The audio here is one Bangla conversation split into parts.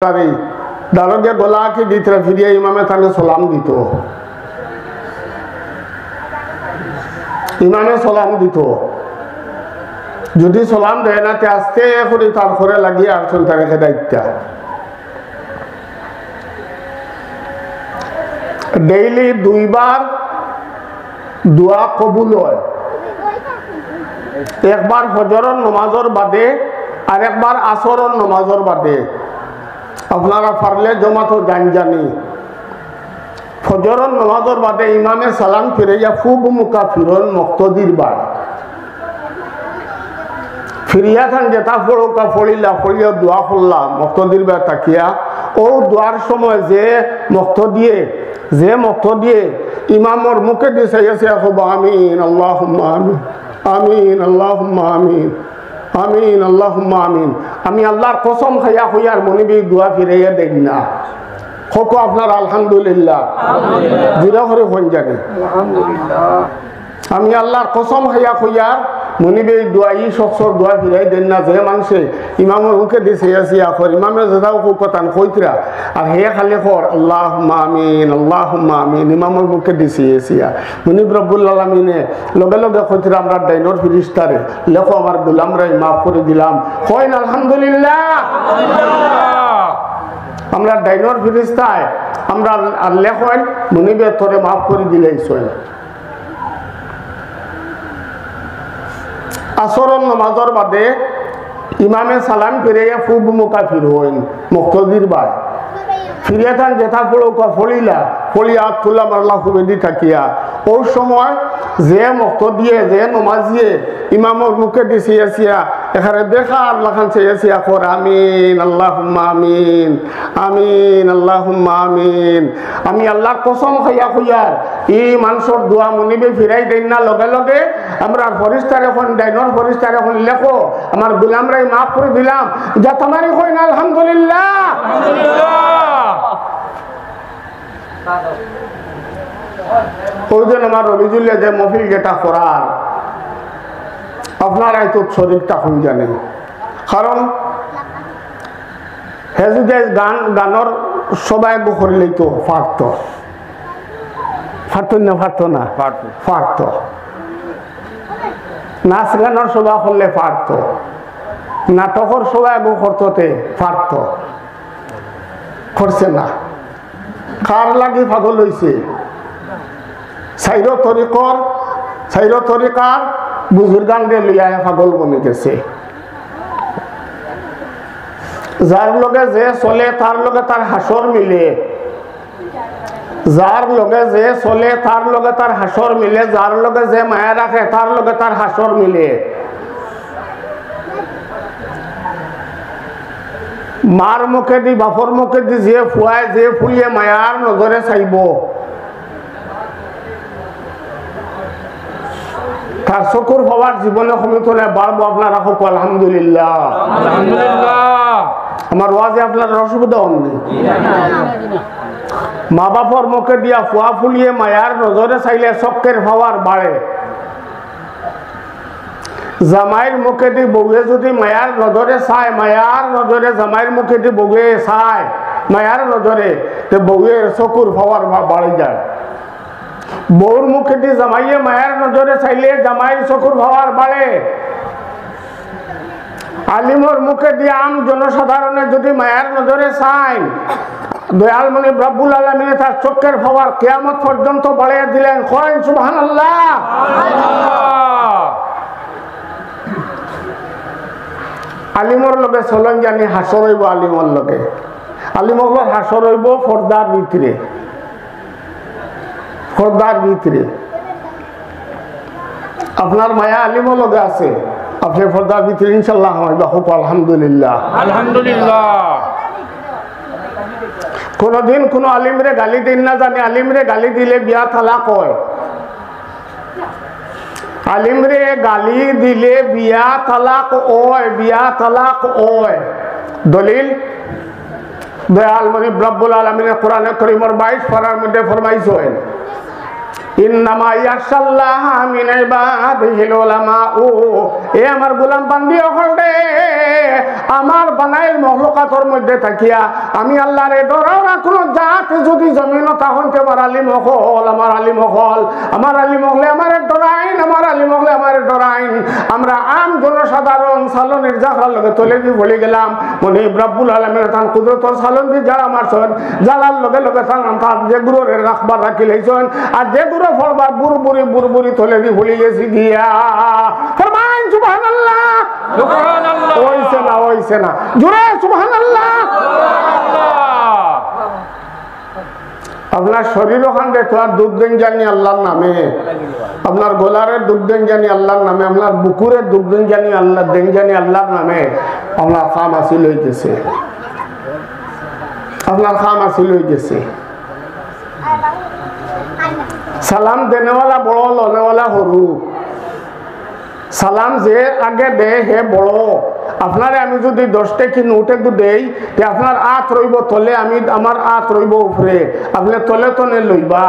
দারোগে গলাকে দিতে ফিরিয়ে ইমামে তাকে সালাম দিত। ইমামে সালাম দিত, যদি সালাম দেয় না আস্তে করে তারপরে লাগিয়ে আসছেন তাকে দায়িত্ব। ডেইলি 2 বার দোয়া কবুল হয়, একবার ফজরের নামাজের বাদে আর একবার আসরের নামাজের বাদে। আপনারা পারলে জমাতো গান জানি ফজরের নামাজের বাদে ইমামে সালাম ফিরাইয়া খুব মুকাফিরন মুক্তদির বার ফিরিয়া খান যেটা পড়োকা ফড়িলা ফড়িয়া দোয়া করলাম মুক্তদির বার তাকিয়া ও দোয়ার সময় যে মুক্ত দিয়ে ইমামর মুখে দিছে আমিন আল্লাহুম্মা আমিন আমিন আল্লাহুম্মা আমিন আমিন আল্লাহুম্মা আমিন। আমি আল্লাহর কসম খাইয়া হইয়ার মনিবি দোয়া ফিরাইয়া দেন না। হোক আপনার আলহামদুলিল্লাহ জিরা করে হন জানি আমি আল্লাহর কসম খাইয়া হইয়ার মনিবে দোয়া ই সবসর দোয়া ফিরাই দেন না। যে মানুষে ইমামের মুখে দিছে আসিয়া কর ইমামে যেটাও কথান কইতরা আর হে খালি কর আল্লাহুম্মা আমিন আল্লাহুম্মা আমিন ইমামের মুখে দিছে আসিয়া মনিব রব্বুল আলামিনে লগে লগে কইতরা আমরা ডাইনর ফিরিস্তারে লেখো আমার গোলামরাই মাফ করে দিলাম কইন আলহামদুলিল্লাহ। আমরা ডাইনর ফিরিস্তায় আমরা আর লেখেন মনিবে তোরে মাফ করে দিলেই সই। আসরের নামাজের বাদে ইমামে সালাম ফিরাইয়া খুব মুকাফির হইন মুক্তদির বার ফিরিয়া থান যেটা পড়োকা ফড়িলা ফড়িয়া তুলা মারলা খুবেদি থাকিয়া ওই সময় যে মুক্ত দিয়ে যে নমাজিয়ে ইমামর মুখে দিছি আসিয়া এখানে দেখা আল্লাহ খান চেয়েছিয়া কর আমিন আল্লাহুম্মা আমিন আমিন আল্লাহুম্মা আমিন। আমি আল্লাহর কসম খাইয়া খুইয়ার এই মানুষের দোয়া মনিবে ফিরাই দেন না লগে লগে আমরা ফরিস্তার এখন ডাইনর ফরিস্তার এখন লেখো আমার গোলামরাই মাফ করে দিলাম যা তোমারই কই না আলহামদুলিল্লাহ। ওই জন্য আমার রবিজুল্লে যে মফিল যেটা করার আপনারাই তো শরীরটা হন জানেন কারণ হে যদি গানের সবাই করিলেই তো পারত নাচ গানের সভা করলে পারত নাটকের সবাই করতে পারত করছে না কার লাগি পাগল হইছে সাইর তরিকার বুজুর্গান রে লইয়া পাগল বনে গেছে। যার লগে যে চলে তার লগে তার হাসর মিলে যার লগে যে চলে তার লগে তার হাসর মিলে যার লগে যে মায়া রাখে তার লগে তার হাসর মিলে। মার মুখে দি বাপর মুখে দি যে ফুয়ায় যে ফুলিয়ে মায়ার নজরে চাইব তার চকুর হওয়ার জীবনে সমীতনে বাড়বো। আপনারা হোক আলহামদুলিল্লাহ আমার ওয়াজে আপনার অসুবিধা হননি। মা বাপর মুখে দিয়া ফুয়া ফুলিয়ে মায়ার নজরে চাইলে চক্কের পাওয়ার বাড়ে। জামাইয়ের মুখে দি বউয়ে যদি মায়ার নজরে চায় মায়ার নজরে জামাইয়ের মুখে দি বউয়ে চায় মায়ার নজরে বউয়ের চকুর পাওয়ার বাড়ে যায়। বউর মুখে দি জামাইয়ে মায়ার নজরে চাইলে জামাইয়ের চকুর পাওয়ার বাড়ে। আলিমর মুখে দিয়ে আম জনসাধারণে যদি মায়ার নজরে চায় দয়াল মনি রব্বুল আলামিন তার চোখের পাওয়ার কিয়ামত পর্যন্ত বাড়িয়ে দিলেন। করেন সুবহানাল্লাহ। আলিমর লগে চলন জানি হাসর হইব আলিমর লগে আলিমর হাসর হইব পর্দার ভিতরে আপনার মায়া আলিমর লগে আছে আপনি পর্দার ভিতরে ইনশাল্লাহ হইবা হোক আলহামদুলিল্লাহ আলহামদুলিল্লাহ। কোনদিন কোন আলিমরে গালি দিন না জানি আলিমরে গালি দিলে বিয়া তালাক হয়। আলিমরে গালি দিলে বিয়া তালাক হয়। দলিল দয়াল মনি রব্বুল আলামিন কোরআনে কারীমের 22 পারার মধ্যে ফরমাইছেন ইন্নামা ইয়াশাল্লাহু মিন ইবাদিহিল উলামা। ও এ আমার গোলাম বান্দি হল রে আমার বানাইল মখলুকাতর মধ্যে থাকিয়া আমি আল্লাহরে ডরাও না। কোনো জাত যদি জমিন তাহলে আমার আলিম হল, আমার আলিম হল, আমার আলিম হলে আমার ডরাইন, আমার আলিম হলে আমার ডরাইন। আমরা আম জনসাধারণ সালনের জাহার লগে তলে দিয়ে বলে গেলাম মনে রব্বুল আলমের তান কুদরতর সালন দিয়ে যারা মারছেন জ্বালার লগে লগে তার যে গুরুরে রাখবার রাখি লাইছেন আর যে গুরু ফলবার বুড়বুড়ি বুড়বুড়ি তলে দিয়ে ভুলে গেছি গিয়া ফরমান সুবহানাল্লাহ। ওইছে না ওইছে না জোরে সুবহানাল্লাহ। আপনার শরীর ওখান দেখো আর দুধ দেন জানি আল্লাহর নামে, আপনার গোলারের দুধ দেন জানি আল্লাহর নামে, আপনার বুকুরের দুধ দেন জানি আল্লাহ দেন জানি আল্লাহর নামে। আপনার খাম আসিল হইতেছে, আপনার খাম আসিল হইতেছে। সালাম দেনেওয়ালা বড়, লনেওয়ালা সরু। সালাম যে আগে দে হে বড়। আপনারে আমি যদি 10 টাকা নোট একটু দেই আপনার আত রইব তলে, আমি আমার আত রইব উপরে, আপনি তলে তলে লইবা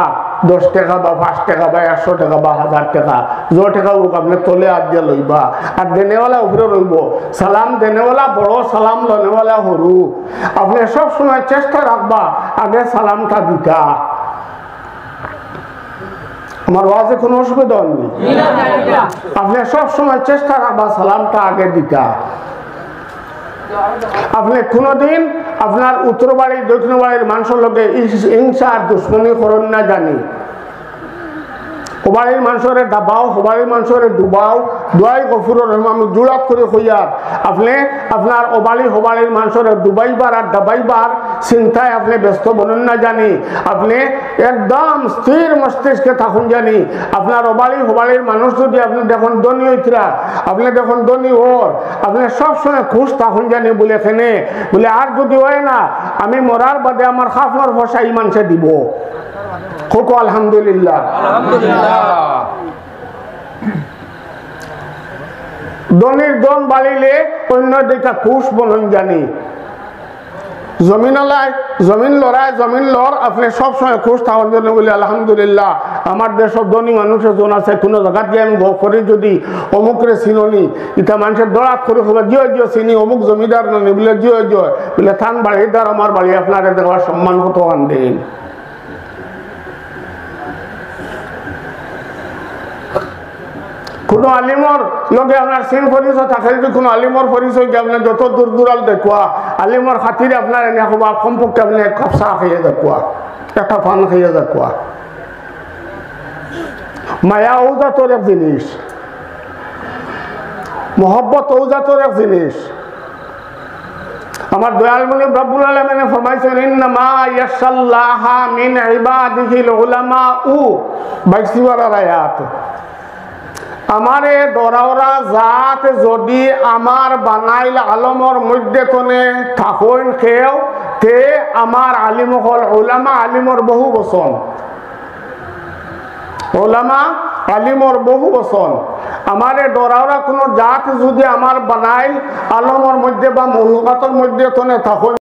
10 টাকা বা 5 টাকা বা 100 টাকা বা 1000 টাকা যো টাকা হোক আপনি তলে আত দিয়ে লইবা। আর দেনেওয়ালা উপরে রইব। সালাম দেনেওয়ালা বড়, সালাম লনেওয়ালা সরু। আপনি সব সময় চেষ্টা রাখবা আগে সালামটা দিতা। আমার ওয়াজে কোনো অসুবিধা নেই, আপনি সব সময় চেষ্টা রাখবা সালামটা আগে দিতা। আপনি কোনদিন আপনার উত্তর বাড়ি দক্ষিণ বাড়ির মানুষের লোকে হিংসা আর দুশ্মনী করেন না জানি। হবাড়ির মানুষের ডাবাও, হবাড়ির মানুষের ডুবাও, দোয়াই গফুরের আমি জোড়াত করে হইয়ার আপনি আপনার ওবাড়ি হবাড়ির মানুষের ডুবাইবার আর ডাবাইবার চিন্তায় আপনি ব্যস্ত বলেন না জানি। আপনি একদম স্থির মস্তিষ্কে থাকুন জানি। আপনার ওবাড়ি হবাড়ির মানুষ যদি আপনি দেখুন ধনী হইতরা, আপনি দেখুন ধনী ওর, আপনি সবসময় খুশ থাকুন জানি বলে এখানে বলে আর যদি হয় না আমি মরার বাদে আমার খাফর ফসা এই মানুষে দিব। খুব আলহামদুলিল্লাহ। দনির দন বাড়িলে অন্য দিকে খুশ বলুন জানি। জমিনালায় জমিন লড়াই জমিন লড় আপনি সবসময় খুশ থাকার জন্য বলি আলহামদুলিল্লাহ। আমার দেশের ধনী মানুষের জন আছে কোনো জায়গা দিয়ে আমি করি যদি অমুকরে চিনি ইটা মানুষের দরাত করে হবে জিও জিও চিনি অমুক জমিদার নানি বলে জিও জিও বলে থান বাড়িদার আমার বাড়ি আপনার দেওয়ার সম্মান কত আন দেন। কোনো আলিমর লগে আপনার সিন পরিচয় থাকে যদি কোনো আলিমর পরিচয়কে আপনার যত দূর দূরাল দেখুয়া আলিমর খাতিরে আপনার এনে হবা কমপক্ষে আপনি এক কাপ চাহ খাইয়ে দেখুয়া, একটা পান খাইয়ে দেখুয়া। মায়া ঔজাতর এক জিনিস, মহব্বত ঔজাতর এক জিনিস। আমার দয়াল মনি রব্বুল আলামিন ফরমাইছেন ইন্নামা ইয়াশাল্লাহা মিন ইবাদিহিল উলামাউ 22 আয়াত। আমারে দরাওরা জাত যদি আমার বানাইল আলমর মধ্যে কোনে থাকুন কেউ তে আমার আলিম হল ওলামা আলিমর বহু বচন, ওলামা আলিমর বহু বচন। আমারে দরাওরা কোনো জাত যদি আমার বানাইল আলমর মধ্যে বা মৌলুকাতর মধ্যে কোনে থাকুন